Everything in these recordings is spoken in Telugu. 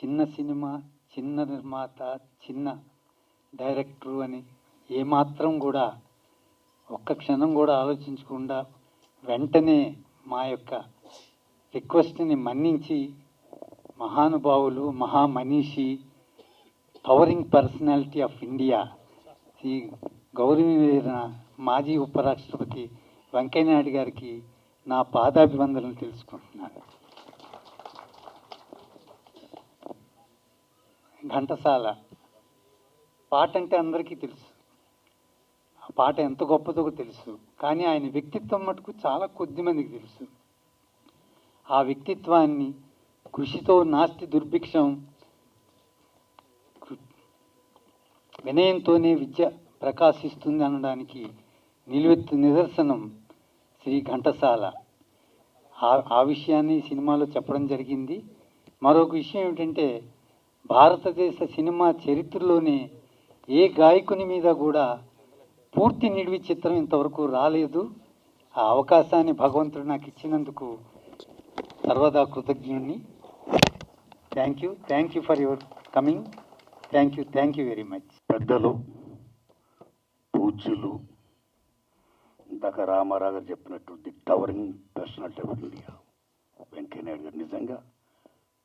చిన్న సినిమా, చిన్న నిర్మాత, చిన్న డైరెక్టరు అని ఏమాత్రం కూడా ఒక్క క్షణం కూడా ఆలోచించకుండా వెంటనే మా యొక్క రిక్వెస్ట్ని మన్నించి మహానుభావులు, మహామనీషి, towering personality of India Shri గౌరవనీయులైన మాజీ ఉపరాష్ట్రపతి వెంకయ్యనాయుడు గారికి నా పాదాభివందనలు తెలుసుకుంటున్నాను. ఘంటసాల పాట అంటే అందరికీ తెలుసు, ఆ పాట ఎంత గొప్పదో తెలుసు, కానీ ఆయన వ్యక్తిత్వం మటుకు చాలా కొద్ది మందికి తెలుసు. ఆ వ్యక్తిత్వాన్ని కృషితో నాస్తి దుర్భిక్షం, వినయంతోనే విద్య ప్రకాశిస్తుంది అనడానికి నిలువెత్తు నిదర్శనం శ్రీ ఘంటసాల. ఆ విషయాన్ని సినిమాలో చెప్పడం జరిగింది. మరొక విషయం ఏమిటంటే, భారతదేశ సినిమా చరిత్రలోనే ఏ గాయకుని మీద కూడా పూర్తి నిడివి చిత్రం ఇంతవరకు రాలేదు. ఆ అవకాశాన్ని భగవంతుడు నాకు ఇచ్చినందుకు సర్వదా కృతజ్ఞుడిని. Thank you for your coming. Thank you very much. పెద్దలు, పూజ్యులు, ఇందాక రామారావు గారు చెప్పినట్టు the towering personality of India Venkaiah Naidu గారు నిజంగా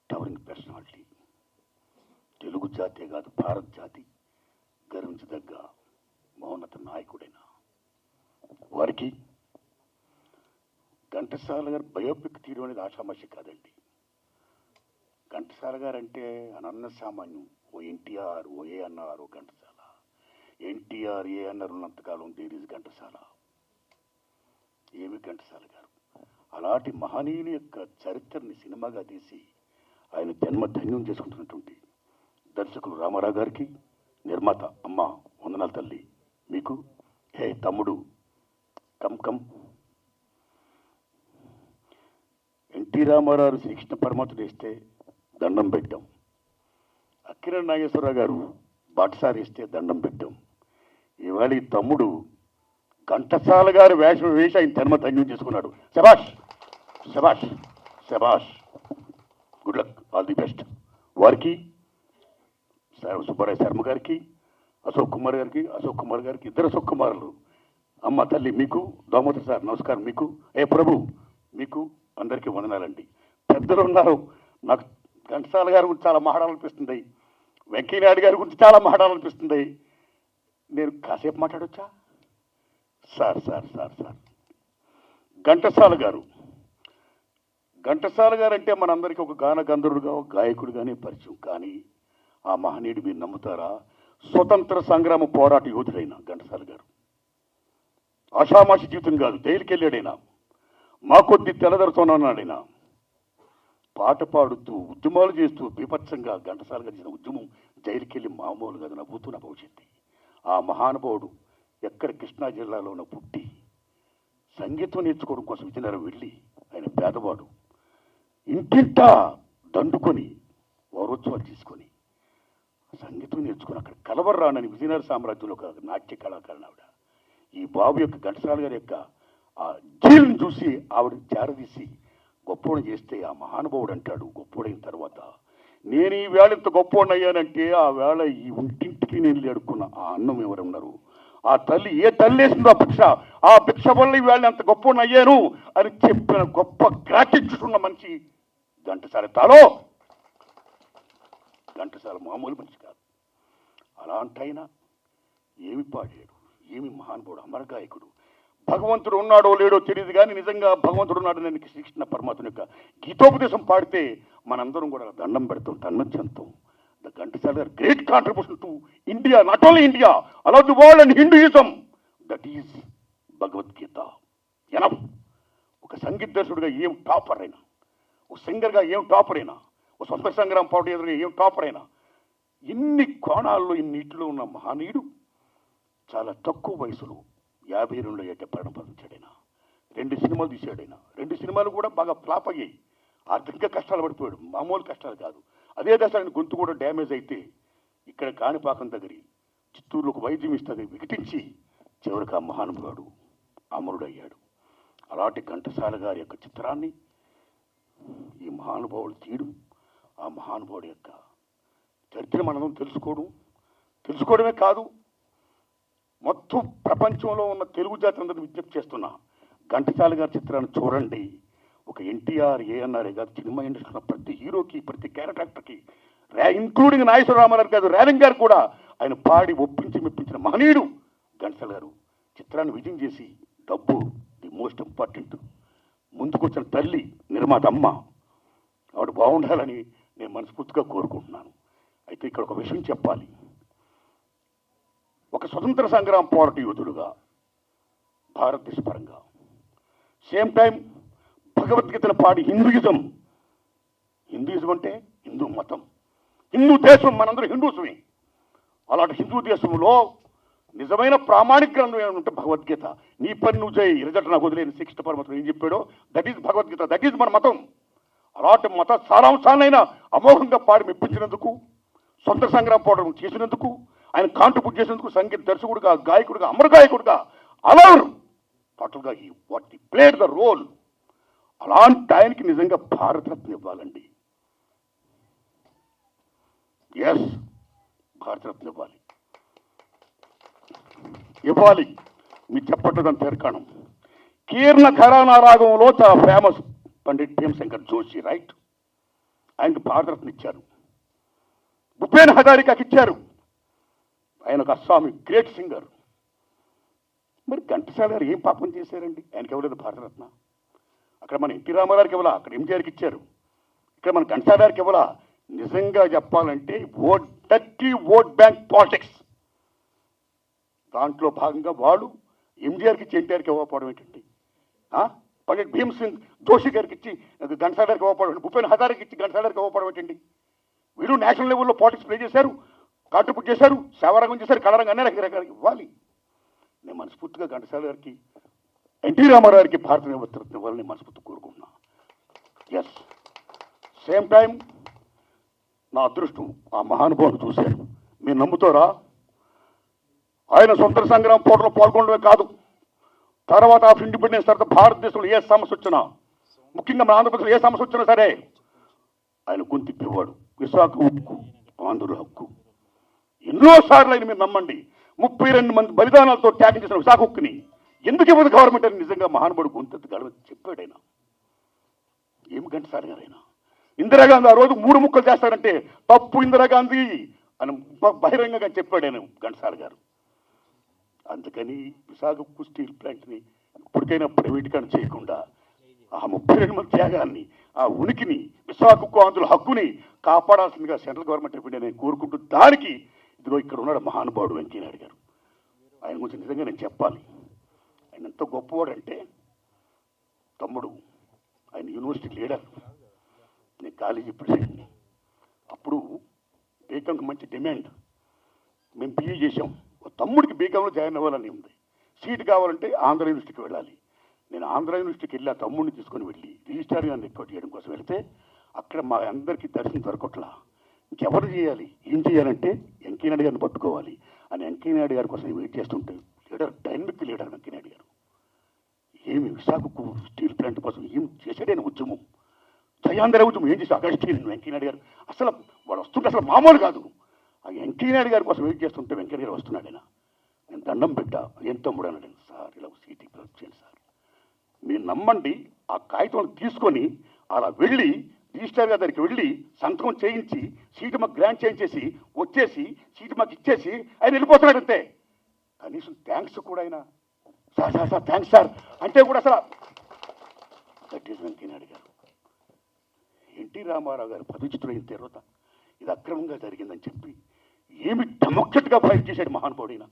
టవరింగ్ పర్సనాలిటీ. తెలుగు జాతే కాదు, భారత జాతి గర్వించదగ్గ మౌనత నాయకుడైన వారికి ఘంటసాల గారు బయోపిక్ తీయడం అనేది ఆషామాషి కాదండి. ఘంటసాల గారు అంటే అనన్న సామాన్యం. ఓ ఎన్టీఆర్, ఓ ఏఎన్ఆర్, ఓ ఘంటసాల. ఎన్టీఆర్, ఏఎన్ఆర్ ఉన్నంతకాలం దేర్ ఈజ్ ఘంటసాల. ఏమి ఘంటసాల గారు అలాంటి మహనీయుని యొక్క చరిత్రని సినిమాగా తీసి ఆయన జన్మ ధన్యం చేసుకుంటున్నటువంటి దర్శకులు రామారావు గారికి, నిర్మాత అమ్మ వందనాల తల్లి మీకు. హే తమ్ముడు కమ్. ఎన్టీ రామారావు శ్రీకృష్ణ పరమాత్ముడు వేస్తే దండం పెట్టాం. అక్కినేని నాగేశ్వరరావు గారు బాటసారి ఇస్తే దండం పెట్టాం. ఇవాళ ఈ తమ్ముడు ఘంటసాల గారు వేషం వేసి ఆయన జన్మ ధన్యం చేసుకున్నాడు. శభాష్ శభాష్ శభాష్. Good luck, all the best. వారికి సుబ్బరాయ శర్మ గారికి, అశోక్ కుమార్ గారికి, ఇద్దరు అశోక్ కుమారులు. అమ్మ తల్లి మీకు, దామోదర్ సార్ నమస్కారం మీకు. ఏ ప్రభు మీకు అందరికీ వందనాలండి. పెద్దలు ఉన్నారు. నాకు ఘంటసాల గారి గురించి చాలా మాట్లాడాలనిపిస్తుంది, వెంకయ్యనాయుడు గారి గురించి చాలా మాట్లాడాలనిపిస్తుంది. నేను కాసేపు మాట్లాడొచ్చా? సార్ ఘంటసాల గారు అంటే మనందరికీ ఒక గాన గంధర్వుడుగా, ఒక గాయకుడిగానే పరిచయం. కానీ ఆ మహనీయుడు మీరు నమ్ముతారా, స్వతంత్ర సంగ్రామ పోరాట యోధుడైన ఘంటసాల గారు. ఆషామాషి జీవితం కాదు, జైలుకి వెళ్ళాడైనా, మా కొద్ది తెల్లదొరతోనన్నాడైనా. పాట పాడుతూ ఉద్యమాలు చేస్తూ బీభత్సంగా ఘంటసాల గారు చేసిన ఉద్యమం జైలుకి వెళ్ళి మామూలు కాదు, నవ్వుతూ భవిష్యత్తు. ఆ మహానుభావుడు ఎక్కడ కృష్ణా జిల్లాలోన పుట్టి సంగీతం నేర్చుకోవడం కోసం విజయనగరం వెళ్ళి, ఆయన పేదవాడు, ఇంటింటా దండుకొని వారోత్సవాలు తీసుకొని సంగీతం నేర్చుకుని అక్కడ కలవరానని విజయనగర సామ్రాజ్యంలో ఒక నాట్య కళాకారుని ఆవిడ. ఈ బాబు యొక్క ఘంటసాల గారి యొక్క ఆ జీల్ని చూసి ఆవిడ చేరదీసి గొప్పోడు చేస్తే ఆ మహానుభావుడు అంటాడు గొప్పోడైన తర్వాత, నేను ఈ వేళ ఇంత గొప్పోడిని అయ్యానంటే ఆ వేళ ఈ ఇంటింటికి నేను అడుక్కున్న ఆ అన్నం ఎవరున్నారు, ఆ తల్లి ఏ తల్లి వేసిందో ఆ భిక్ష వల్ల ఈ వేళ అంత గొప్పోడిని అయ్యాను అని చెప్పిన గొప్ప గ్రాటిట్యూడ్ మనిషి ఘంటసాల. ఘంటసాల మామూలు మనిషి కాదు. అలాంటైనా ఏమి పాడాడు, ఏమి మహానుభావుడు, అమరగాయకుడు. భగవంతుడు ఉన్నాడో లేడో తెలియదు కానీ నిజంగా భగవంతుడు ఉన్నాడు నేను శ్రీకృష్ణ పరమాత్మ యొక్క గీతోపదేశం పాడితే మనందరం కూడా దండం పెడతాం, తన్మత్యంతం. ద ఘంటసాల గారు great contribution to India, not only India, allow the world and Hinduism. That is Bhagavad Gita. Enough. ఒక సంగీత దర్శకుడిగా ఏం టాపర్ అయినా, ఒక సింగర్గా ఏం టాపర్ అయినా, ఒక స్వతంత్ర సంగ్రామ పోటీ ఎదురుగా ఏం టాపర్ అయినా, ఇన్ని కోణాల్లో ఇన్నిట్లో ఉన్న మహనీయుడు చాలా తక్కువ వయసులో 52 ఏట పరిణమించాడైనా. 2 సినిమాలు తీశాడైనా. 2 సినిమాలు కూడా బాగా ఫ్లాప్ అయ్యాయి. ఆర్థికంగా కష్టాలు పడిపోయాడు, మామూలు కష్టాలు కాదు. అదే దశ ఆయన గొంతు కూడా డ్యామేజ్ అయితే ఇక్కడ కాణిపాకం దగ్గర చిత్తూరులో ఒక వైద్యం ఇస్తుంది వికటించి చివరికి ఆ మహానుభావుడు అమరుడయ్యాడు. అలాంటి ఘంటసాల గారి యొక్క చిత్రాన్ని ఈ మహానుభావుడు తీయడం, ఆ మహానుభావుడి యొక్క చరిత్ర మనం తెలుసుకోవడమే కాదు, మొత్తం ప్రపంచంలో ఉన్న తెలుగు జాతి అందరినీ విజ్ఞప్తి చేస్తున్నా, ఘంటసాల గారి చిత్రాన్ని చూడండి. ఒక ఎన్టీఆర్, ఏఎన్ఆర్ కాదు, సినిమా ఇండస్ట్రీలో ప్రతి హీరోకి, ప్రతి క్యారెక్టర్కి, ఇంక్లూడింగ్ నాగేశ్వర రామారావు గారు, రేలంగ్ గారు కూడా ఆయన పాడి ఒప్పించి మెప్పించిన మహనీయుడు ఘంటసాల గారు. చిత్రాన్ని విజయం చేసి డబ్బు ది మోస్ట్ ఇంపార్టెంట్. ముందుకొచ్చిన తల్లి నిర్మాత అమ్మ, ఆవిడ బాగుండాలని నేను మనస్ఫూర్తిగా కోరుకుంటున్నాను. అయితే ఇక్కడ ఒక విషయం చెప్పాలి. ఒక స్వతంత్ర సంగ్రామ పోరాట యోధుడుగా భారతదేశ పరంగా, సేమ్ టైం భగవద్గీతను పాడి హిందూయిజం అంటే హిందూ మతం, హిందూ దేశం, మనందరూ హిందూస్మే. అలాంటి హిందూ దేశంలో నిజమైన ప్రామాణిక గ్రంథం ఏమంటే భగవద్గీత. నీ పని నువ్వు చేయి, రిజల్ట్ నాకు వదిలేని శిక్షణ పరమతం ఏం చెప్పాడో that is Bhagavad Gita, that is మన మతం. అలాంటి మత సారాంశాలైనా అమోఘంగా పాడి మెప్పించినందుకు, సొంత సంగ్రామ పోరాటం చేసినందుకు, ఆయన కాంట్రిబ్యూట్ చేసినందుకు, సంగీత దర్శకుడుగా, గాయకుడుగా, అమర గాయకుడుగా, అలవరు టోటల్గా ఈ వాట్ ఈ ప్లేడ్ ద రోల్. అలాంటి ఆయనకి నిజంగా భారతరత్న ఇవ్వాలండి. ఎస్, భారతరత్న ఇవ్వాలి. మీరు చెప్పట్లేదని పేర్కాణం. కీర్ణ ఘరానా రాగంలో చాలా ఫేమస్ పండిట్ భీమశంకర్ జోషి, రైట్? ఆయనకు భారతరత్న ఇచ్చారు. భూపేన్ హజారికాకి ఇచ్చారు. ఆయన ఒక అస్సామి గ్రేట్ సింగర్. మరి ఘంటసాల గారు ఏం పాపం చేశారండి? ఆయనకి ఇవ్వలేదు భారతరత్న. అక్కడ మన ఎన్టీ రామారావు గారికి ఇవ్వాలా, అక్కడ ఎంజీఆర్కి ఇచ్చారు. ఇక్కడ మన ఘంటసాల గారికి ఇవ్వాలా. నిజంగా చెప్పాలంటే ఓట్ బ్యాంక్ పాలిటిక్స్ దాంట్లో భాగంగా వాళ్ళు ఎంజీఆర్కి ఇచ్చి ఎన్టీఆర్కి ఇవ్వకపోవడం ఏంటండి? పండిట్ భీమ్ సింగ్ జోషి గారికి ఇచ్చి ఘంటసాల గారికి ఇవ్వకపోవడం, భూపేన్ హజారికి ఇచ్చి ఘంటసాల గారికి ఇవ్వకపోవడం ఏంటండి? వీళ్ళు నేషనల్ లెవెల్లో పాలిటిక్స్ ప్లే చేశారు, కాంట్రిబ్యూట్ చేశారు, సేవారంగం చేశారు, కళారంగం అన్ని రకరకాలకి ఇవ్వాలి. నేను మనస్ఫూర్తిగా ఘంటసాల గారికి, ఎన్టీ రామారావు గారికి భారతరత్న ఇవ్వాలని మనస్ఫూర్తి కోరుకుంటున్నా. ఎస్, సేమ్ టైం నా అదృష్టం ఆ మహానుభావుని చూశాను. మీరు నమ్ముతారా? ఆయన సొంత సంగ్రామ పోరాటంలో పాల్గొనడమే కాదు, తర్వాత ఆఫ్ ఇండిపెండెన్స్ తర్వాత భారతదేశంలో ఏ సమస్య వచ్చినా, ముఖ్యంగా మన ఆంధ్రప్రదేశ్లో ఏ సమస్య వచ్చినా సరే ఆయన గొంతిప్పేవాడు. విశాఖ ఉక్కు, ఆంధ్రుల హక్కు. ఎన్నోసార్లు ఆయన మీరు నమ్మండి 32 మంది బలిదానాలతో త్యాగం చేసిన విశాఖ ఉక్కుని ఎందుకు ఇవ్వదు గవర్నమెంట్ అని నిజంగా మహానుభావుడు గొంతెత్తి చెప్పాడు ఆయన. ఏమి ఘంటసాల గారు ఆయన? ఇందిరాగాంధీ ఆ రోజు 3 ముక్కలు చేస్తారంటే తప్పు ఇందిరాగాంధీ అని బహిరంగంగా చెప్పాడు ఆయన ఘంటసాల గారు. అందుకని విశాఖ ఉక్కు స్టీల్ ప్లాంట్ని ఇప్పటికైనా ప్రైవేటీకరణ చేయకుండా ఆ 32 మంది త్యాగాన్ని, ఆ ఉనికిని, విశాఖ ఉక్కు ఆంధ్రుల హక్కుని కాపాడాల్సిందిగా సెంట్రల్ గవర్నమెంట్ ఆఫ్ ఇండియా నేను కోరుకుంటూ, దానికి ఇదిగో ఇక్కడ ఉన్నాడు మహానుభావుడు వెంకయ్యనాయుడు గారు. ఆయన గురించి నిజంగా నేను చెప్పాలి. ఆయన ఎంత గొప్పవాడంటే, తమ్ముడు ఆయన యూనివర్సిటీ లీడర్, నేను కాలేజీ ప్రెసిడెంట్ని. అప్పుడు బీకాంకి మంచి డిమాండ్. మేము పిఏ చేసాం. తమ్ముడికి బీకాంలో జాయిన్ అవ్వాలని ఉంది. సీట్ కావాలంటే ఆంధ్ర యూనివర్సిటీకి వెళ్ళాలి. నేను ఆంధ్ర యూనివర్సిటీకి వెళ్ళి ఆ తమ్ముడిని తీసుకొని వెళ్ళి రిజిస్ట్రార్ గారిని రిక్వెస్ట్ చేయడం కోసం వెళితే అక్కడ మా అందరికీ దర్శనం దొరకట్లా. ఇంకెవరు చేయాలి? ఏం చేయాలంటే వెంకయ్యనాయుడు గారిని పట్టుకోవాలి అని వెంకయ్యనాయుడు గారి కోసం వెయిట్ చేస్తుంటే లీడర్, డైనమిక్ లీడర్ వెంకయ్యనాయుడు గారు ఏమి విశాఖకు స్టీల్ ప్లాంట్ కోసం ఏం చేశాడైన ఉద్యమం, జయాంధ్ర ఉద్యమం ఏం చేసి అగస్టీన్ వెంకయ్యనాయుడు గారు అసలు వాడు వస్తుంటే అసలు మామూలు కాదు. ఆ వెంకయ్యనాయుడు గారి కోసం వెయిట్ చేస్తుంటే వెంకయ్య గారు వస్తున్నాడు. ఆయన నేను దండం పెట్టా, ఏం తమ్ముడు అన్నాడు. సార్ ఇలా సీట్ చేయండి సార్. మీరు నమ్మండి, ఆ కాగితం తీసుకొని అలా వెళ్ళి రిజిస్ట్రార్ గారి దగ్గరికి వెళ్ళి సంతకం చేయించి సీటు మాకు గ్రాంట్ చేయించేసి వచ్చేసి సీటు మాకు ఇచ్చేసి ఆయన వెళ్ళిపోతున్నాడు అంతే. కనీసం థ్యాంక్స్ కూడా ఆయన sir sir sir thanks sir అంటే కూడా అసలు దట్ ఈస్ వెంకయ్యనాయుడు గారు. ఎన్టీ రామారావు గారు పదవిచ్యుతులైన తర్వాత ఇది అక్రమంగా జరిగిందని చెప్పి ఏమి డెమోక్రట్గా ఫైట్ చేశాడు మహానుభావుడైనా.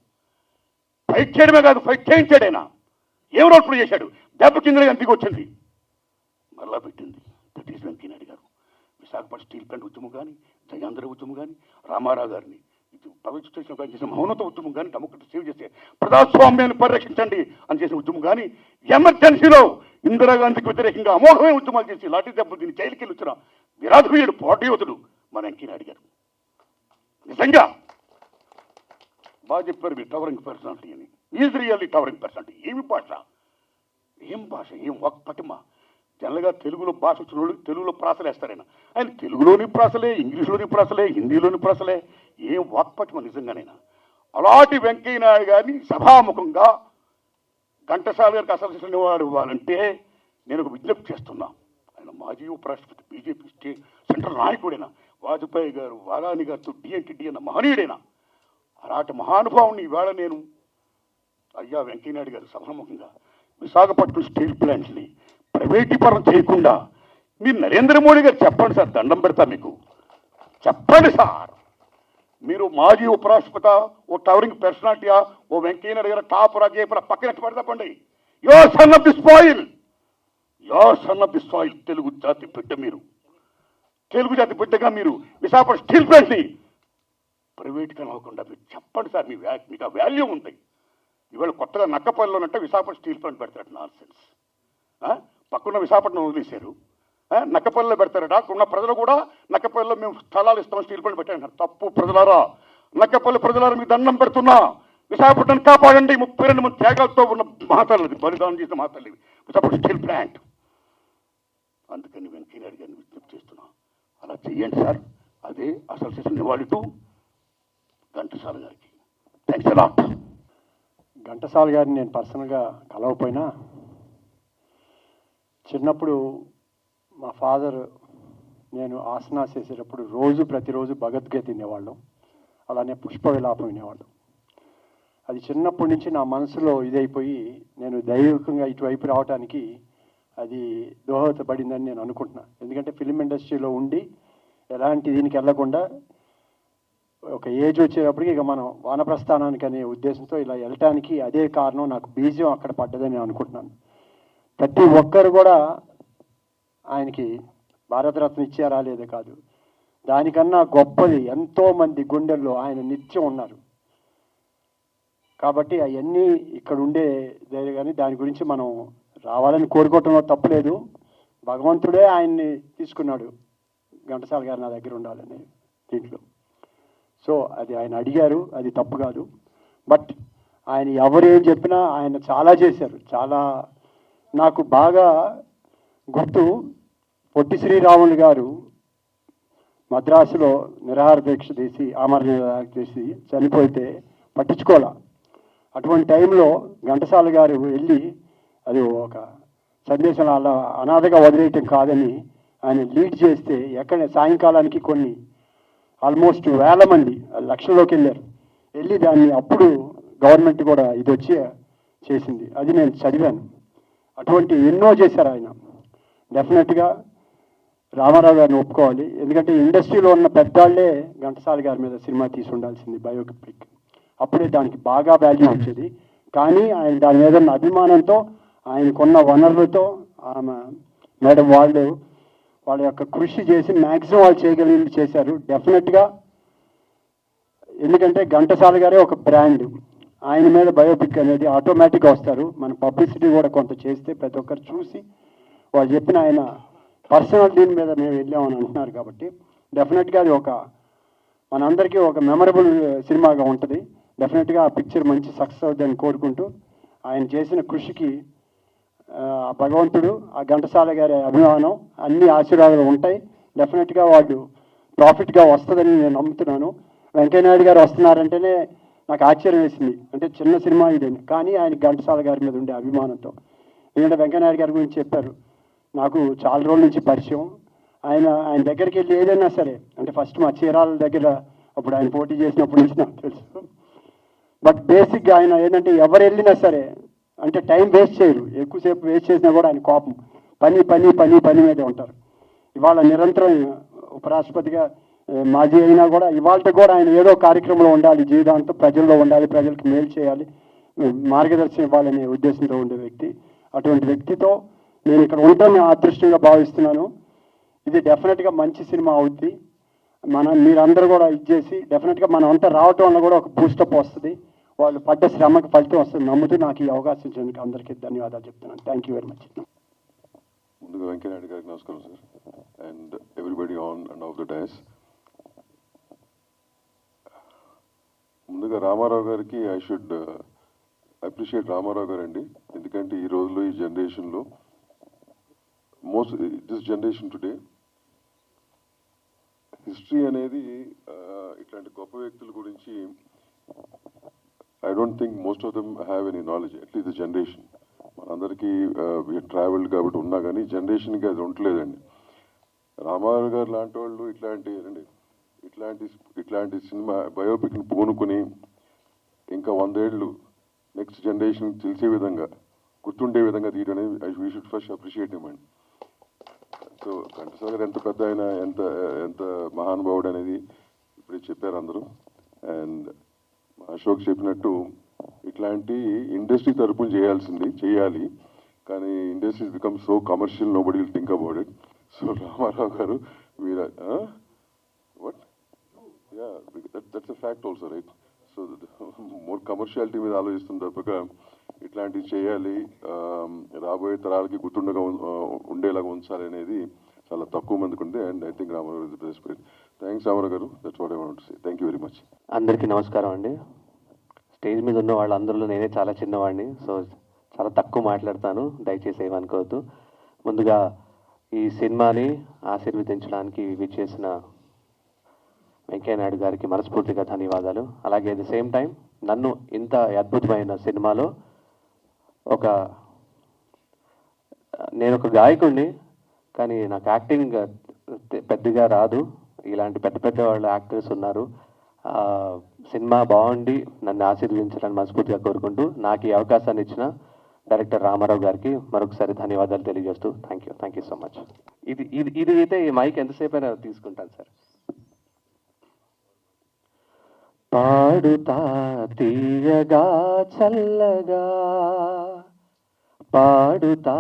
ఫైట్ చేయడమే కాదు, ఫైట్ చేయించాడు ఆయన. ఏం రోడ్లు చేశాడు? దెబ్బ కింద దిగి వచ్చింది, మళ్ళా పెట్టింది. దట్ ఈస్ వెంకయ్యనాయుడు గారు. విశాఖపట్నం స్టీల్ ప్లాంట్ ఉద్యమం కానీ, జయాంధ్ర ఉద్యమం కానీ, రామారావు గారిని పదవిచ్యుతులు చేసిన మౌనత ఉద్యమం కానీ, డెమోక్రట్ సేవ్ చేసే ప్రజాస్వామ్యాన్ని పరిరక్షించండి అని చేసిన ఉద్యమం కానీ, ఎమర్జెన్సీలో ఇందిరాగాంధీకి వ్యతిరేకంగా అమోఘమైన ఉద్యమాలు చేసి లాఠీ దెబ్బలు దీన్ని జైలుకి వెళ్ళి వచ్చిన విరాధుడు పోటీయోధుడు మన వెంకయ్యనాయుడు గారు. నిజంగా బాగా చెప్పారు మీరు, టవరింగ్ పర్సనాలిటీ అని. Is really towering personality. ఏమి భాష, ఏం భాష, ఏం పటిమ. జనరల్గా తెలుగులో భాష వచ్చిన వాళ్ళు తెలుగులో ప్రాసలు వేస్తారు ఆయన తెలుగులోని ప్రాసలే, ఇంగ్లీష్లోని ప్రాసలే, హిందీలోని ప్రాసలే, ఏం వాక్పటిమ నిజంగానైనా. అలాంటి వెంకయ్య నాయుడు గారిని సభాముఖంగా ఘంటసాల గారికి అసలు నివాళులు ఇవ్వాలంటే నేను ఒక విజ్ఞప్తి చేస్తున్నా. ఆయన మాజీ ఉపరాష్ట్రపతి, బీజేపీ స్టేట్ సెంట్రల్ నాయకుడైనా, వాజ్పేయి గారు, వారాణి గారితో డి అన్న మహనీయుడైనా, అలాంటి మహానుభావుని ఈవేళ నేను అయ్యా వెంకయ్యనాయుడు గారు సభాముఖంగా విశాఖపట్నం స్టీల్ ప్లాంట్ని ప్రైవేటీకరణ చేయకుండా మీరు నరేంద్ర మోడీ గారు చెప్పండి సార్, దండం పెడతా మీకు, చెప్పండి సార్. మీరు మాజీ ఉపరాష్ట్రపతి, ఓ టవరింగ్ పర్సనాలిటీయా, ఓ వెంకయ్యనాయుడు గారు టాప్ రాజేపర పక్కన పెడతాపండి. Your son of the soil, your son of the soil. Telugu జాతి బిడ్డ మీరు, తెలుగు జాతి బిడ్డగా మీరు విశాఖపట్నం స్టీల్ ప్లాంట్ని ప్రైవేట్గా అవ్వకుండా మీరు చెప్పండి సార్. మీకు ఆ వాల్యూ ఉంది. ఇవాళ కొత్తగా నక్కపల్లిలో ఉన్నట్టు విశాఖపట్నం స్టీల్ ప్లాంట్ పెడతారట, నాన్ సెన్స్. పక్కన విశాఖపట్నం వదిలేశారు, నక్కపల్లిలో పెడతారట. ఉన్న ప్రజలు కూడా నక్కపల్లిలో మేము స్థలాలు ఇస్తాం, స్టీల్ ప్లాంట్ పెట్టారు. తప్పు ప్రజలారా, నక్కపల్లి ప్రజలారా, మీకు దండం పెడుతున్నా, విశాఖపట్నం కాపాడండి. 32 మంది త్యాగాలతో ఉన్న మహాతల్లిది, బలిదానం చేసిన మహాతల్లిది విశాఖపట్నం స్టీల్ ప్లాంట్. అందుకని వెంకయ్యనాయుడు గారిని విజ్ఞప్తి చేస్తున్నా, అలా చెయ్యండి సార్. అదే అసలు చేసిన నివాళులు ఘంటసాల గారికి. Thanks a lot. ఘంటసాల గారిని నేను పర్సనల్గా కలవపోయినా, చిన్నప్పుడు మా ఫాదర్ నేను ఆసనాస్ చేసేటప్పుడు ప్రతిరోజు భగవద్గీత వినేవాళ్ళం, అలానే పుష్ప విలాపం వినేవాళ్ళం. అది చిన్నప్పటి నుంచి నా మనసులో ఇదైపోయి నేను దైవికంగా ఇటువైపు రావడానికి అది దోహదపడిందని నేను అనుకుంటున్నాను. ఎందుకంటే ఫిలిం ఇండస్ట్రీలో ఉండి ఎలాంటి దీనికి వెళ్లకుండా ఒక ఏజ్ వచ్చేటప్పటికి ఇక మనం వానప్రస్థానానికి అనే ఉద్దేశంతో ఇలా వెళ్ళటానికి అదే కారణం, నాకు బీజం అక్కడ పడ్డదని నేను అనుకుంటున్నాను. ప్రతి ఒక్కరు కూడా ఆయనకి భారతరత్న ఇచ్చారా లేదా కాదు, దానికన్నా గొప్పది ఎంతోమంది గుండెల్లో ఆయన నిత్యం ఉన్నారు. కాబట్టి అవన్నీ ఇక్కడ ఉండే కానీ దాని గురించి మనం రావాలని కోరుకోవటంలో తప్పులేదు. భగవంతుడే ఆయన్ని తీసుకున్నాడు, ఘంటసాల గారు నా దగ్గర ఉండాలని దీంట్లో. సో అది ఆయన అడిగారు, అది తప్పు కాదు. బట్ ఆయన ఎవరేం చెప్పినా ఆయన చాలా చేశారు. చాలా నాకు బాగా గుర్తు, పొట్టి శ్రీరాములు గారు మద్రాసులో నిరాహార దీక్ష చేసి, ఆమరణ నిరాహార చేసి చనిపోతే పట్టించుకోవాలా. అటువంటి టైంలో ఘంటసాల గారు వెళ్ళి అది ఒక సందేశం అలా అనాథగా వదిలేయటం కాదని ఆయన లీడ్ చేస్తే ఎక్కడ సాయంకాలానికి కొన్ని ఆల్మోస్ట్ 1000 మంది లక్షల్లోకి వెళ్ళి దాన్ని అప్పుడు గవర్నమెంట్ కూడా ఇది వచ్చి చేసింది. అది నేను చదివాను. అటువంటి ఎన్నో చేశారు ఆయన. డెఫినెట్గా రామారావు గారిని ఒప్పుకోవాలి. ఎందుకంటే ఇండస్ట్రీలో ఉన్న పెద్దాళ్లే ఘంటసాల గారి మీద సినిమా తీసి ఉండాల్సింది, బయోపిక్. అప్పుడే దానికి బాగా వాల్యూ వచ్చేది. కానీ ఆయన దాని మీద ఉన్న అభిమానంతో, ఆయనకున్న వనరులతో, ఆమె మేడం వాళ్ళ యొక్క కృషి చేసి మ్యాక్సిమం వాళ్ళు చేయగలిగింది చేశారు. డెఫినెట్గా ఎందుకంటే ఘంటసాల గారే ఒక బ్రాండ్. ఆయన మీద బయోపిక్ అనేది ఆటోమేటిక్గా వస్తారు. మన పబ్లిసిటీ కూడా కొంత చేస్తే ప్రతి ఒక్కరు చూసి వాళ్ళు చెప్పిన ఆయన పర్సనల్ దీని మీద మేము వెళ్ళామని అంటున్నారు. కాబట్టి డెఫినెట్గా అది ఒక మనందరికీ ఒక మెమరబుల్ సినిమాగా ఉంటుంది. డెఫినెట్గా ఆ పిక్చర్ మంచి సక్సెస్ అవుతుందని కోరుకుంటూ, ఆయన చేసిన కృషికి భగవంతుడు, ఆ ఘంటసాల గారి అభిమానం, అన్ని ఆశీర్వాదాలు ఉంటాయి. డెఫినెట్గా వాళ్ళు ప్రాఫిట్గా వస్తుందని నేను నమ్ముతున్నాను. వెంకయ్యనాయుడు గారు వస్తున్నారంటేనే నాకు ఆశ్చర్యం వేసింది. అంటే చిన్న సినిమా ఇదేని, కానీ ఆయన ఘంటసాల గారి మీద ఉండే అభిమానంతో. ఎందుకంటే వెంకయ్యనాయుడు గారి గురించి చెప్పారు, నాకు చాలా రోజుల నుంచి పరిచయం. ఆయన దగ్గరికి వెళ్ళి ఏదైనా సరే, అంటే ఫస్ట్ మా చీరాల దగ్గర అప్పుడు ఆయన పోటీ చేసినప్పటి నుంచి నాకు తెలుసు. బట్ బేసిక్గా ఆయన ఏంటంటే ఎవరు వెళ్ళినా సరే అంటే టైం వేస్ట్ చేయరు. ఎక్కువసేపు వేస్ట్ చేసినా కూడా ఆయన కోపం, పని మీదే ఉంటారు. ఇవాళ నిరంతరం ఉపరాష్ట్రపతిగా మాజీ అయినా కూడా ఇవాళ కూడా ఆయన ఏదో కార్యక్రమంలో ఉండాలి, జీవితాంతం ప్రజల్లో ఉండాలి, ప్రజలకు మేలు చేయాలి, మార్గదర్శనం ఇవ్వాలనే ఉద్దేశంతో ఉండే వ్యక్తి. అటువంటి వ్యక్తితో నేను ఇక్కడ ఉంటాను అదృష్టంగా భావిస్తున్నాను. ఇది డెఫినెట్గా మంచి సినిమా అవుద్ది. మీరందరూ కూడా ఇచ్చేసి డెఫినెట్గా మనం అంతా రావటం వల్ల కూడా ఒక బూస్టప్ వస్తుంది. వాళ్ళు పడ్డ శ్రమకు ఫలితం వస్తుంది నమ్ముతూ నాకు ఈ అవకాశం ఇచ్చినందుకు అందరికీ ధన్యవాదాలు చెప్తున్నాను. Thank you very much. ముందుగా వెంకయ్యనాయుడు గారికి నమస్కారం sir, and everybody on and off the dais. ముందుగా రామారావు గారికి ఐ షుడ్ అప్రిషియేట్ రామారావు గారు అండి. ఎందుకంటే ఈ రోజుల్లో, ఈ జనరేషన్లో this generation today, history అనేది ఇట్లాంటి గొప్ప వ్యక్తుల గురించి I don't think most of them have any knowledge, at least the generation. మనందరికీ we traveled కాబట్టి ఉన్నా కానీ జనరేషన్కి అది ఉండలేదండి. రామారావు గారు లాంటి వాళ్ళు ఇట్లాంటి సినిమా బయోపిక్ని పూనుకుని ఇంకా 100 ఏళ్ళు నెక్స్ట్ జనరేషన్ తెలిసే విధంగా గుర్తుండే విధంగా తీయడం అనేది we should first appreciate him అండి. సో ఘంటసాల గారు ఎంత పెద్ద ఆయన, ఎంత మహానుభావుడు అనేది ఇప్పుడే చెప్పారు అందరూ. అండ్ అశోక్ చెప్పినట్టు ఇట్లాంటి ఇండస్ట్రీ తరపున చేయాలి, కానీ industries become so commercial, no body will think about it. So Rama Rao గారు మీరు what ya that's a fact also, right? So more commerciality మీద ఆలోచిస్తున్న తప్పక ఇట్లాంటివి చేయాలి, రాబోయే తరాలకి గుర్తుండగా ఉండేలాగా ఉంచాలి అనేది చాలా తక్కువ మందికి ఉంది. And I think Ramarao is the best place. Thanks Ramarao garu, that's what I want to say. Thank you very much. అందరికీ నమస్కారం అండి. స్టేజ్ మీద ఉన్న వాళ్ళందరిలో నేనే చాలా చిన్నవాడిని, సో చాలా తక్కువ మాట్లాడతాను, దయచేసి ఏమనుకోవద్దు. ముందుగా ఈ సినిమాని ఆశీర్వదించడానికి విచ్చేసిన వెంకయ్య నాయుడు గారికి మనస్ఫూర్తిగా ధన్యవాదాలు. అలాగే అట్ ది సేమ్ టైం నన్ను ఇంత అద్భుతమైన సినిమాలో నేను ఒక గాయకుడిని, కానీ నాకు యాక్టింగ్ పెద్దగా రాదు. ఇలాంటి పెద్ద వాళ్ళు యాక్టర్స్ ఉన్నారు. సినిమా బాగుండి నన్ను ఆశీర్వదించాలని మనస్ఫూర్తిగా కోరుకుంటూ నాకు ఈ అవకాశాన్ని ఇచ్చిన డైరెక్టర్ రామారావు గారికి మరొకసారి ధన్యవాదాలు తెలియజేస్తూ థ్యాంక్ యూ సో మచ్. ఇది అయితే ఈ మైక్ ఎంతసేపు అయినా తీసుకుంటాను సార్. పాడుతా తీయగా చల్లగా, పాడుతా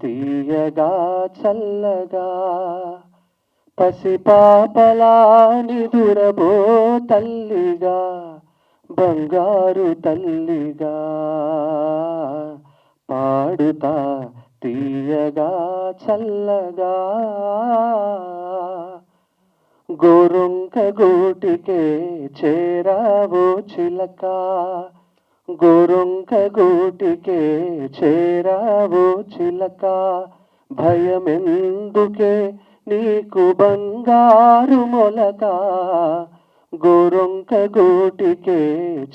తీయగా చల్లగా, పసిపాపలా నిదురబో తల్లిగా, బంగారు తల్లిగా, పాడుతా తీయగా చల్లగా, గోరొంక గూటికే చేరావో చిలక, గోరొంక గూటికే చేరావో చిలక, భయమెందుకే నీకు బంగారు మొలక, గోరొంక గూటికే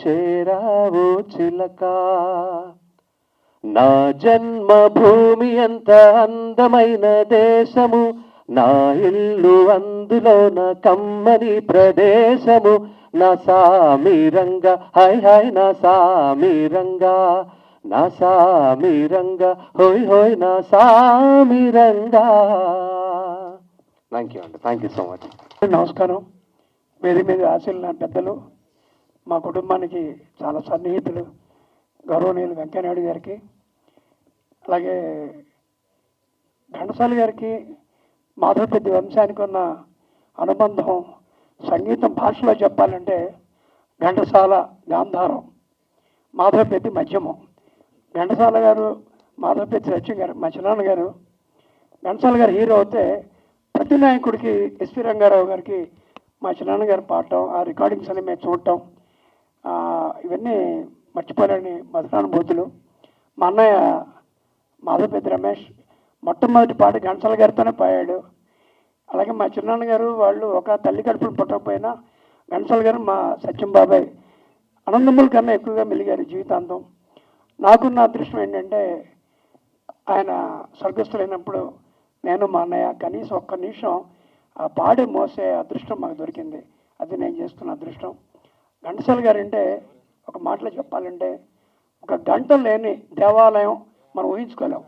చేరావో చిలక. నా జన్మభూమి ఎంత అందమైన దేశము, నా ఇల్లు అందులోన కమ్మని ప్రదేశము, నా సామిరంగా హాయ్ హాయ్ నా సామిరంగా, నా సామిరంగా హోయ్ హోయ్ నా సామిరంగా. థ్యాంక్ యూ అండి, థ్యాంక్ యూ సో మచ్. నమస్కారం. వేరే మీద ఆశీర్వాద పెద్దలు, మా కుటుంబానికి చాలా సన్నిహితులు గౌరవనీయులు వెంకయ్య నాయుడు గారికి, అలాగే ఘంటసాల గారికి మాధవపెద్ది వంశానికి ఉన్న అనుబంధం సంగీతం భాషలో చెప్పాలంటే ఘంటసాల గాంధారం, మాధవపెద్ది మధ్యమం. ఘంటసాల గారు మాధవపెద్ది సత్యం గారు మా చిన్నాన్న గారు. ఘంటసాల గారు హీరో అయితే ప్రతి నాయకుడికి ఎస్పి రంగారావు గారికి మా చిన్నాన్న గారు పాడటం, ఆ రికార్డింగ్స్ అన్ని మేము చూడటం, ఇవన్నీ మర్చిపోలేని మధురానుభూతులు. మా అన్నయ్య మాధవపెద్ది రమేష్ మొట్టమొదటి పాట ఘంటసాల గారితోనే పాడాడు. అలాగే మా చిన్నాన్న గారు వాళ్ళు ఒక తల్లి కడుపులు పుట్టకపోయినా ఘంటసాల గారు మా సత్యం బాబాయ్ అనందముల కన్నా ఎక్కువగా మెలిగారు జీవితాంతం. నాకున్న అదృష్టం ఏంటంటే ఆయన స్వర్గస్థులైనప్పుడు నేను మా అన్నయ్య కనీసం ఒక్క నిమిషం ఆ పాడి మోసే అదృష్టం మాకు దొరికింది. అది నేను చేస్తున్న అదృష్టం. ఘంటసాల గారు అంటే ఒక మాటలో చెప్పాలంటే ఒక గంట లేని దేవాలయం మనం ఊహించుకోలేం.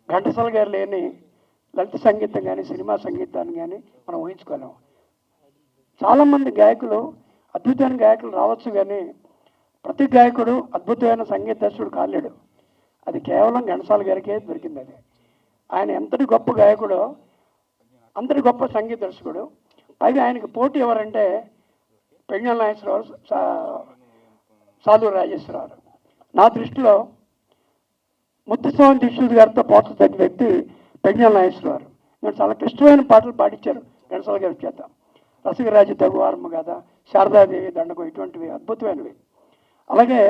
ఘంటసాల గారు లేని లలిత సంగీతం కానీ సినిమా సంగీతాన్ని కానీ మనం ఊహించుకోలేం. చాలామంది గాయకులు అద్భుతమైన గాయకులు రావచ్చు, కానీ ప్రతి గాయకుడు అద్భుతమైన సంగీత దర్శకుడు కాలేడు. అది కేవలం ఘంటసాల గారికే దొరికింది. అది ఆయన ఎంతటి గొప్ప గాయకుడో అంతటి గొప్ప సంగీత దర్శకుడు. పైగా ఆయనకి పోటీ ఎవరంటే పెంగళ నాగేశ్వరరావు, సాధు రాజేశ్వరరావు. నా దృష్టిలో ముత్తుస్వామి దీక్షిత్ గారితో పోటీ తగ్గిన వ్యక్తి పెంగళ నాగేశ్వరరావు. నేను చాలా క్లిష్టమైన పాటలు పాడించారు ఘంటసాల గారి చేత. రసికరాజు తగువారమ్మ కథ, శారదాదేవి దండకం, ఇటువంటివి అద్భుతమైనవి. అలాగే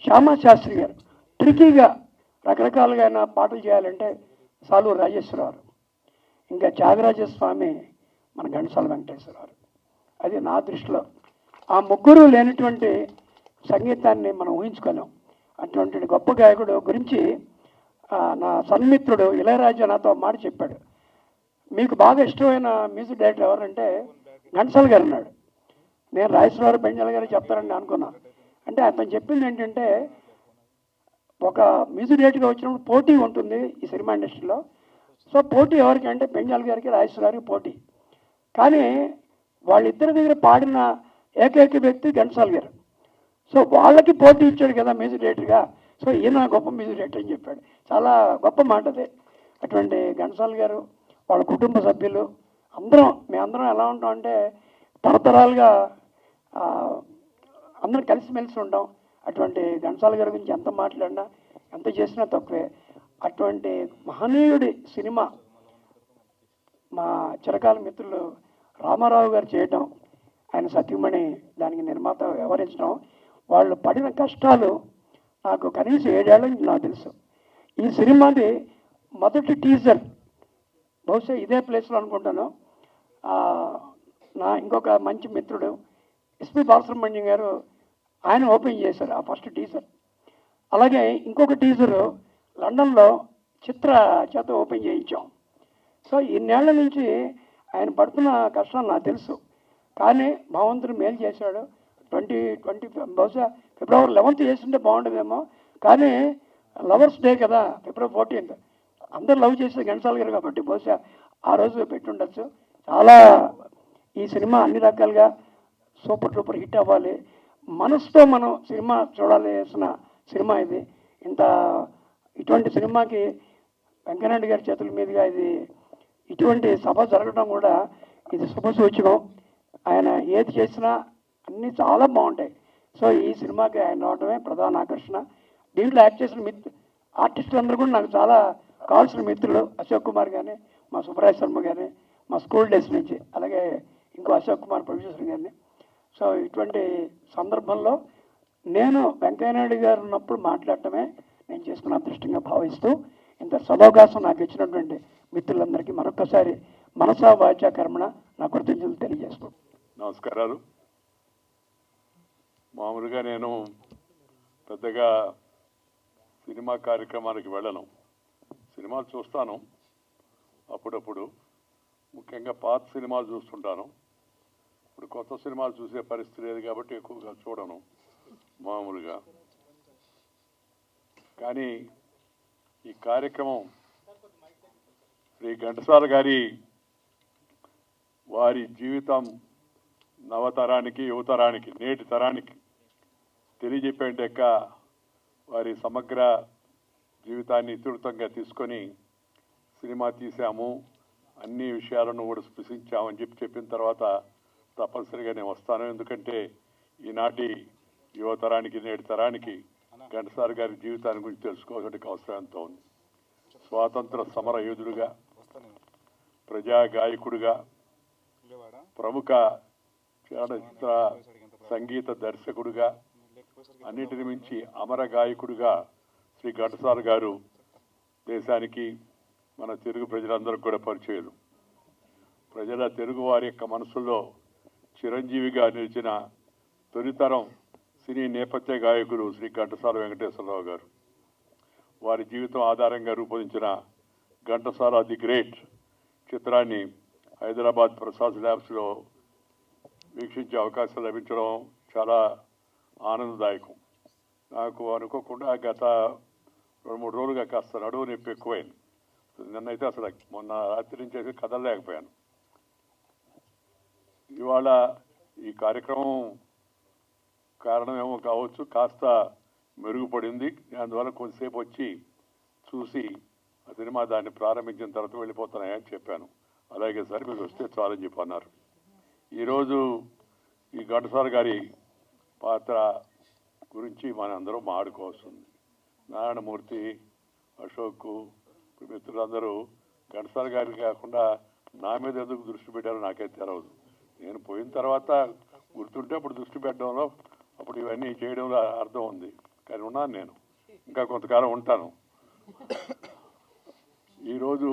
శ్యామశాస్త్రి గారు ట్రికీగా రకరకాలుగా పాటలు చేయాలంటే సాలూరు రాజేశ్వరరావు. ఇంకా త్యాగరాజ స్వామి మన ఘంటసాల వెంకటేశ్వరరావు. అది నా దృష్టిలో ఆ ముగ్గురు లేనటువంటి సంగీతాన్ని మనం ఊహించుకోలేం. అటువంటి గొప్ప గాయకుడు గురించి నా సన్మిత్రుడు ఇళయరాజా నాతో మాట చెప్పాడు. మీకు బాగా ఇష్టమైన మ్యూజిక్ డైరెక్టర్ ఎవరంటే ఘంటసాల గారు అన్నాడు. నేను రాజేశ్వరరావు పెంజాల గారు చెప్తారని అనుకున్నా. అంటే అతను చెప్పింది ఏంటంటే, ఒక మ్యూజిక్ డైరెక్టర్గా వచ్చినప్పుడు పోటీ ఉంటుంది ఈ సినిమా ఇండస్ట్రీలో. సో పోటీ ఎవరికి అంటే పెంజాల గారికి రాజేశ్వర గారికి పోటీ. కానీ వాళ్ళిద్దరి దగ్గర పాడిన ఏకైక వ్యక్తి ఘంటసాల గారు. సో వాళ్ళకి పోటీ ఇచ్చాడు కదా మ్యూజిక్ డైరెక్టర్గా. సో ఈయన గొప్ప మ్యూజిక్ డైరెక్టర్ అని చెప్పాడు. చాలా గొప్ప మాట అది. అటువంటి ఘంటసాల గారు, వాళ్ళ కుటుంబ సభ్యులు మేమందరం ఎలా ఉంటాం అంటే తరతరాలుగా అందరం కలిసిమెలిసి ఉంటాం. అటువంటి ఘంటసాల గారి గురించి ఎంత మాట్లాడినా ఎంత చేసినా తక్కువే. అటువంటి మహనీయుడి సినిమా మా చిరకాల మిత్రులు రామారావు గారు చేయటం, ఆయన సతీమణి దానికి నిర్మాత వ్యవహరించడం, వాళ్ళు పడిన కష్టాలు నాకు కనీసం 7 ఏళ్ళ నుంచి నాకు తెలుసు. ఈ సినిమాది మొదటి టీజర్ బహుశా ఇదే ప్లేస్లో అనుకుంటాను. నా ఇంకొక మంచి మిత్రుడు ఎస్పి బాలసుబ్రహ్మణ్యం గారు ఆయన ఓపెన్ చేశారు ఆ ఫస్ట్ టీజర్. అలాగే ఇంకొక టీజరు లండన్లో చిత్ర చేత ఓపెన్ చేయించాం. సో ఇన్నేళ్ల నుంచి ఆయన పడుతున్న కష్టం నాకు తెలుసు. కానీ భగవంతుడు మేలు చేశాడు. 2020 బహుశా ఫిబ్రవరి 11th చేస్తుంటే బాగుంటుందేమో. కానీ లవర్స్ డే కదా, ఫిబ్రవరి 14th అందరూ లవ్ చేసేది ఘంటసాల గారు కాబట్టి బహుశా ఆ రోజు పెట్టుండొచ్చు. చాలా ఈ సినిమా అన్ని రకాలుగా సూపర్ డూపర్ హిట్ అవ్వాలి. మనసుతో మనం సినిమా చూడాల్సిన సినిమా ఇది. ఇటువంటి సినిమాకి వెంకయ్యనాయుడు గారి చేతుల మీదుగా ఇటువంటి సభ జరగడం కూడా ఇది శుభసూచకం. ఆయన ఏది చేసినా అన్నీ చాలా బాగుంటాయి. సో ఈ సినిమాకి ఆయన రావడమే ప్రధాన ఆకర్షణ. దీంట్లో యాక్ట్ చేసిన ఆర్టిస్టులు అందరూ కూడా నాకు చాలా కావాల్సిన మిత్రులు. అశోక్ కుమార్ కానీ, మా సుబ్రాయ శర్మ కానీ, మా స్కూల్ డేస్ నుంచి, అలాగే ఇంకో అశోక్ కుమార్ ప్రొడ్యూసర్ కానీ. సో ఇటువంటి సందర్భంలో నేను వెంకయ్యనాయుడు గారు ఉన్నప్పుడు మాట్లాడటమే నేను చేసుకున్న అదృష్టంగా భావిస్తూ ఇంత సదవకాశం నాకు ఇచ్చినటువంటి మిత్రులందరికీ మరొకసారి మనసా వాచా కర్మణ నా కృతజ్ఞతలు తెలియజేస్తున్నాను. నమస్కారాలు. మామూలుగా నేను పెద్దగా సినిమా కార్యక్రమానికి వెళ్ళను. సినిమాలు చూస్తాను అప్పుడప్పుడు, ముఖ్యంగా పాత సినిమాలు చూస్తుంటాను. ఇప్పుడు కొత్త సినిమాలు చూసే పరిస్థితి లేదు కాబట్టి ఎక్కువగా చూడను మామూలుగా. కానీ ఈ కార్యక్రమం శ్రీ ఘంటసాల గారి వారి జీవితం నవతరానికి, యువతరానికి, నేటి తరానికి తెలియజెప్పేంటక్క వారి సమగ్ర జీవితాన్ని ఇతివృత్తంగా తీసుకొని సినిమా తీసాము, అన్ని విషయాలను కూడా స్పృశించామని చెప్పిన తర్వాత తప్పనిసరిగా నేను వస్తాను. ఎందుకంటే ఈనాటి యువతరానికి, నేటి తరానికి ఘంటసాల గారి జీవితాన్ని గురించి తెలుసుకోవాల్సిన అవసరం ఎంతో ఉంది. స్వాతంత్ర సమర యోధుడుగా, ప్రజా గాయకుడిగా, ప్రముఖ చలనచిత్ర సంగీత దర్శకుడిగా, అన్నిటిని మించి అమర గాయకుడిగా శ్రీ ఘంటసాల గారు దేశానికి, మన తెలుగు ప్రజలందరికీ కూడా పరిచయం. తెలుగు వారి యొక్క మనసుల్లో చిరంజీవిగా నిలిచిన తొలితరం సినీ నేపథ్య గాయకులు శ్రీ ఘంటసాల వెంకటేశ్వరరావు గారు. వారి జీవితం ఆధారంగా రూపొందించిన ఘంటసాల ది గ్రేట్ చిత్రాన్ని హైదరాబాద్ ప్రసాద్ ల్యాబ్స్లో వీక్షించే అవకాశం లభించడం చాలా ఆనందదాయకం. నాకు అనుకోకుండా గత 2-3 రోజులుగా కాస్త నడువు నొప్పి ఎక్కువైంది. నిన్నైతే అసలు మొన్న రాత్రి నుంచి అయితే కదలలేకపోయాను. ఇవాళ ఈ కార్యక్రమం కారణమేమో కావచ్చు, కాస్త మెరుగుపడింది. అందువల్ల కొద్దిసేపు వచ్చి చూసి ఆ సినిమా దాన్ని ప్రారంభించిన తర్వాత వెళ్ళిపోతున్నాయని చెప్పాను. అలాగే సార్ మీరు వస్తే చాలని చెప్పి అన్నారు. ఈరోజు ఈ ఘంటసాల గారి పాత్ర గురించి మనందరం మాట్లాడుకోవాల్సింది. నారాయణమూర్తి, అశోక్, మిత్రులందరూ ఘంటసాల గారికి కాకుండా నా మీద ఎందుకు దృష్టి పెట్టారో నాకైతే తెలవదు. నేను పోయిన తర్వాత గుర్తుంటే అప్పుడు దృష్టి పెట్టడంలో, అప్పుడు ఇవన్నీ చేయడంలో అర్థం ఉంది. కానీ ఉన్నాను, నేను ఇంకా కొంతకాలం ఉంటాను. ఈరోజు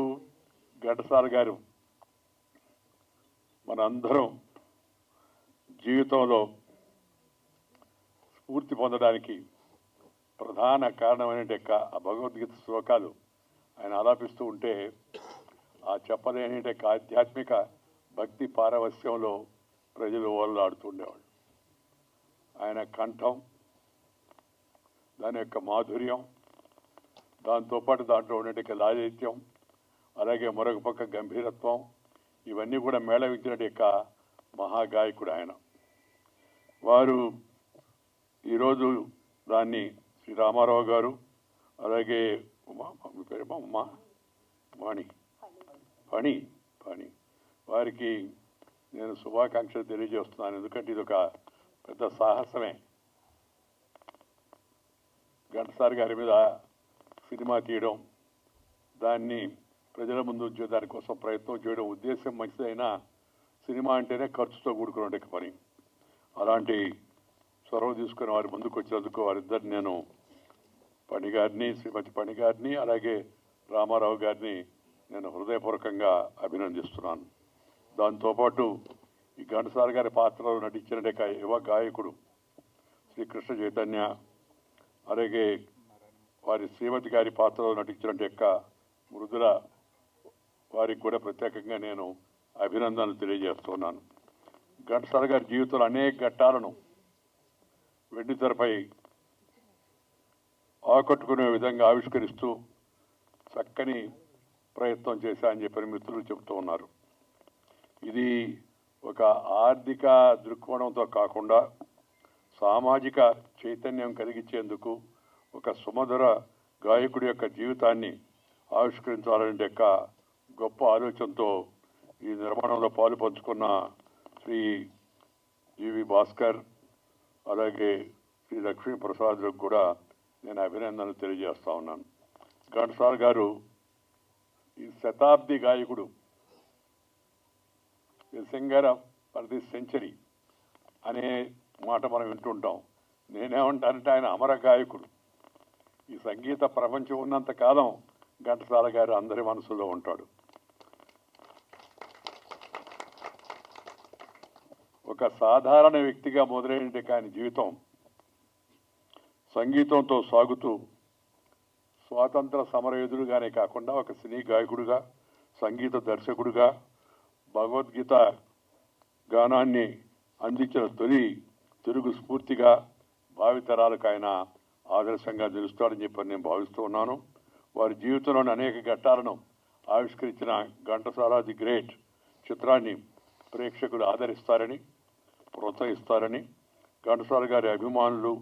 ఘంటసాల గారు మనందరం జీవితంలో స్ఫూర్తి పొందడానికి ప్రధాన కారణమైన ఆ భగవద్గీత శ్లోకాలు ఆయన ఆలాపిస్తూ ఉంటే ఆ చెప్పలేని ఆధ్యాత్మిక భక్తి పారవస్యంలో ప్రజలు ఓలలాడుతుండేవాళ్ళు. ఆయన కంఠం, దాని యొక్క మాధుర్యం, దాంతోపాటు దాంట్లో ఉండే లాలిత్యం, అలాగే మరొక పక్క గంభీరత్వం, ఇవన్నీ కూడా మేళవించిన యొక్క మహాగాయకుడు ఆయన. వారు ఈరోజు దాన్ని శ్రీ రామారావు గారు, అలాగే మీ పేరు ఉమా ఫణి వారికి నేను శుభాకాంక్షలు తెలియజేస్తున్నాను. ఎందుకంటే ఇది ఒక పెద్ద సాహసమే. ఘంటసాల గారి మీద సినిమా తీయడం, దాన్ని ప్రజల ముందు ఉంచే దానికోసం ప్రయత్నం చేయడం, ఉద్దేశం మంచిదైనా సినిమా అంటేనే ఖర్చుతో కూడుకునే పని. అలాంటి చొరవ తీసుకుని వారి ముందుకు వచ్చినందుకు వారిద్దరిని నేను శ్రీమతి పణి గారిని అలాగే రామారావు గారిని నేను హృదయపూర్వకంగా అభినందిస్తున్నాను. దాంతోపాటు ఈ ఘంటసాల గారి పాత్రలో నటించిన యువ గాయకుడు శ్రీ కృష్ణ చైతన్య, అలాగే వారి శ్రీమతి గారి పాత్రలో నటించిన మృదుల, వారికి కూడా ప్రత్యేకంగా నేను అభినందనలు తెలియజేస్తున్నాను. ఘంటసాల గారి జీవితంలో అనేక ఘట్టాలను వెండితెరపై ఆకట్టుకునే విధంగా ఆవిష్కరిస్తూ చక్కని ప్రయత్నం చేశారని చెప్పని మిత్రులు చెబుతూ ఉన్నారు. ఇది ఒక ఆర్థిక దృక్కోణంతో కాకుండా సామాజిక చైతన్యం కలిగించేందుకు ఒక సుమధుర గాయకుడి యొక్క జీవితాన్ని ఆవిష్కరించాలనే గొప్ప ఆలోచనతో ఈ నిర్మాణంలో పాలు పంచుకున్న శ్రీ జీవి భాస్కర్, అలాగే శ్రీ లక్ష్మీ ప్రసాద్లకు కూడా నేను అభినందనలు తెలియజేస్తా ఉన్నాను. ఘంటసాల గారు ఈ శతాబ్ది గాయకుడు, the singer for the century అనే మాట మనం వింటుంటాం. నేనేమంటానంటే ఆయన అమర గాయకుడు. ఈ సంగీత ప్రపంచం ఉన్నంత కాలం ఘంటసాల గారు అందరి మనసులో ఉంటాడు. ఒక సాధారణ వ్యక్తిగా మొదలైన ఆయన జీవితం సంగీతంతో సాగుతూ స్వాతంత్ర సమరయోధుడుగానే కాకుండా ఒక సినీ గాయకుడిగా, సంగీత దర్శకుడిగా, భగవద్గీత గానాన్ని అందించిన తొలి తెలుగు స్ఫూర్తిగా భావితరాలకు ఆయన ఆదర్శంగా నిలుస్తాడని చెప్పి నేను భావిస్తూ ఉన్నాను. వారి జీవితంలోని అనేక ఘట్టాలను ఆవిష్కరించిన ఘంటసాల ది గ్రేట్ చిత్రాన్ని ప్రేక్షకులు ఆదరిస్తారని, ప్రోత్సహిస్తారని, ఘంటసాల గారి అభిమానులు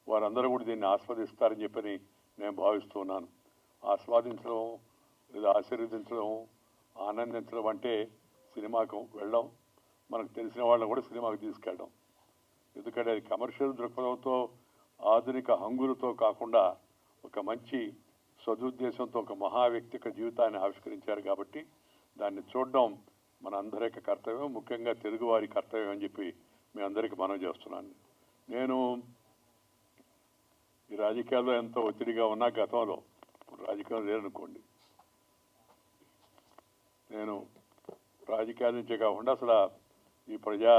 వారందరూ కూడా దీన్ని ఆస్వాదిస్తారని చెప్పని నేను భావిస్తున్నాను. ఆస్వాదించడం లేదా ఆశీర్వదించడం, ఆనందించడం అంటే సినిమాకు వెళ్ళడం, మనకు తెలిసిన వాళ్ళని కూడా సినిమాకు తీసుకెళ్ళడం. ఎందుకంటే అది కమర్షియల్ దృక్పథంతో, ఆధునిక హంగులతో కాకుండా ఒక మంచి సదుద్దేశంతో ఒక మహా వ్యక్తి యొక్క జీవితాన్ని ఆవిష్కరించారు కాబట్టి దాన్ని చూడడం మన అందరి యొక్క కర్తవ్యం, ముఖ్యంగా తెలుగువారి కర్తవ్యం అని చెప్పి మీ అందరికీ మనవి చేస్తున్నాను. నేను ఈ రాజకీయాల్లో ఎంతో ఒత్తిడిగా ఉన్నా గతంలో, ఇప్పుడు రాజకీయాలు లేరనుకోండి, నేను రాజకీయాల నుంచే కాకుండా అసలు ఈ ప్రజా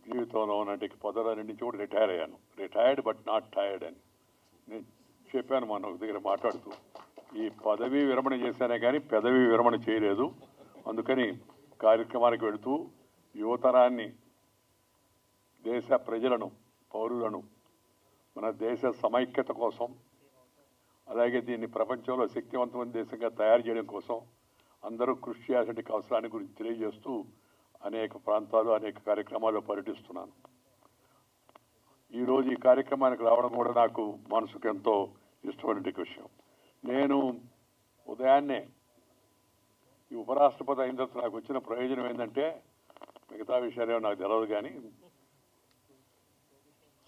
జీవితంలో ఉన్నటువంటి పదవుల నుంచి కూడా రిటైర్ అయ్యాను. రిటైర్డ్ బట్ నాట్ టైర్డ్ అని నేను చెప్పాను మన ఒక దగ్గర మాట్లాడుతూ. ఈ పదవీ విరమణ చేశానే కానీ పెదవి విరమణ చేయలేదు. అందుకని కార్యక్రమానికి వెళుతూ యువతరాన్ని, దేశ ప్రజలను, పౌరులను మన దేశ సమైక్యత కోసం, అలాగే దీన్ని ప్రపంచంలో శక్తివంతమైన దేశంగా తయారు చేయడం కోసం అందరూ కృషి చేయాల్సిన అవసరాన్ని గురించి తెలియజేస్తూ అనేక ప్రాంతాలు, అనేక కార్యక్రమాల్లో పర్యటిస్తున్నాను. ఈరోజు ఈ కార్యక్రమానికి రావడం కూడా నాకు మనసుకు ఎంతో ఇష్టమైన విషయం. నేను ఉదయాన్నే ఈ ఉపరాష్ట్రపతి అయిన తర్వాత నాకు వచ్చిన ప్రయోజనం ఏంటంటే, మిగతా విషయాలు నాకు తెలియదు కానీ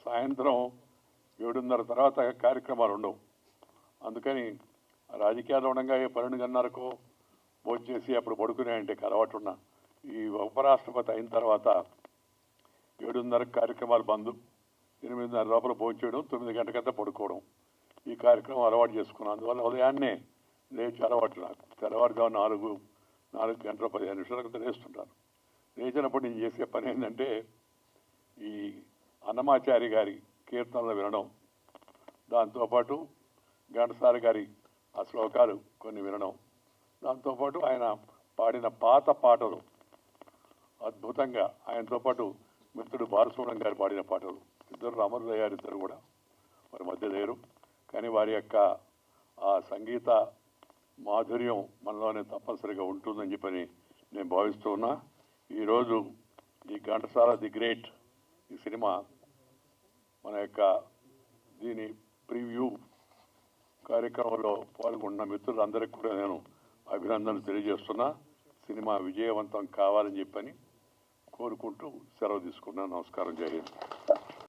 సాయంత్రం 7:30 తర్వాత కార్యక్రమాలు ఉండవు. అందుకని రాజకీయాలు ఉండగా 12:30కో భోజనం చేసి అప్పుడు పడుకునే అలవాటు ఉన్నా. ఈ ఉపరాష్ట్రపతి అయిన తర్వాత 7:30 కార్యక్రమాలు బంద్, 8:30 లోపల భోజనం చేయడం, 9 గంటకంతా పడుకోవడం, ఈ కార్యక్రమం అలవాటు చేసుకున్నాను. అందువల్ల ఉదయాన్నే లేచి అలవాటు నాకు. తెల్లవారుజాము 4, 4 గంటల 15 నిమిషాలకు లేస్తుంటాను. లేచినప్పుడు నేను చేసే పని ఏంటంటే ఈ అన్నమాచారి గారి కీర్తనలు వినడం, దాంతోపాటు ఘంటసాల గారి ఆ శ్లోకాలు కొన్ని వినడం, దాంతోపాటు ఆయన పాడిన పాత పాటలు అద్భుతంగా, ఆయనతో పాటు మిత్రుడు బాలసుబ్రహ్మణ్యం గారు పాడిన పాటలు, ఇద్దరు అమరులయ్య గారు, ఇద్దరు కూడా వారి మధ్య లేరు, కానీ వారి యొక్క ఆ సంగీత మాధుర్యం మనలోనే తప్పనిసరిగా ఉంటుందని చెప్పని నేను భావిస్తూ ఉన్నా. ఈరోజు ఈ ఘంటసాల ది గ్రేట్ ఈ సినిమా మన యొక్క దీని ప్రివ్యూ కార్యక్రమంలో పాల్గొన్న మిత్రులందరికీ కూడా నేను అభినందనలు తెలియజేస్తున్నా. సినిమా విజయవంతం కావాలని చెప్పని కోరుకుంటూ సెలవు తీసుకున్నాను. నమస్కారం. జై హింద్.